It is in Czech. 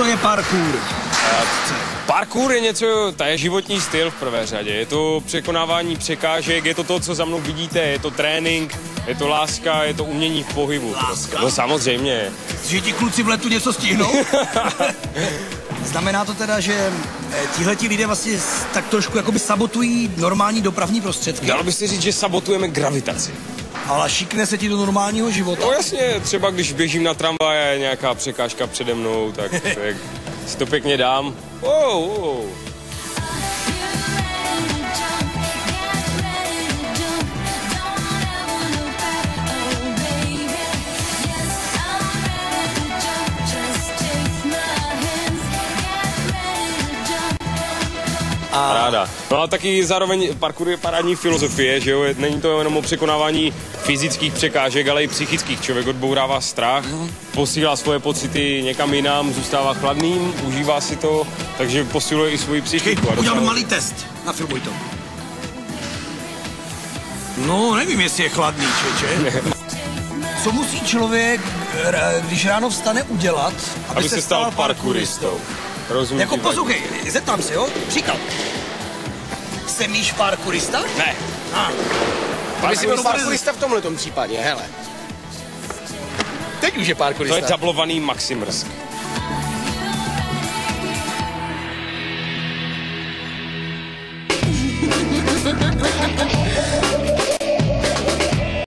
Co je parkour? Parkour je něco, to je životní styl v prvé řadě. Je to překonávání překážek, je to to, co za mnou vidíte, je to trénink, je to láska, je to umění v pohybu. Láska? No samozřejmě. Že ti kluci v letu něco stihnou? Znamená to teda, že tihleti lidé vlastně tak trošku jakoby sabotují normální dopravní prostředky? Dalo by se říct, že sabotujeme gravitaci. Ale šikne se ti do normálního života? No jasně, třeba když běžím na tramvaj a je nějaká překážka přede mnou, tak si to pěkně dám. Wow. Ráda. No a taky zároveň parkour je parádní filozofie, že jo? Není to jenom o překonávání fyzických překážek, ale i psychických. Člověk odbourává strach, posílá svoje pocity někam jinam, zůstává chladným, užívá si to, takže posiluje i svoji psychiku. Udělám malý test, nafilmuj to. No, nevím, jestli je chladný, čeče. Co musí člověk, když ráno vstane, udělat, aby se stal parkouristou? Rozumím. Jako poslouchej, zeptám se, jo? Příklad. Jsem již parkourista? Ne. Aby si byl parkourista v tomhletom případě, hele. Teď už je parkourista. To je dublovaný Maximrsk.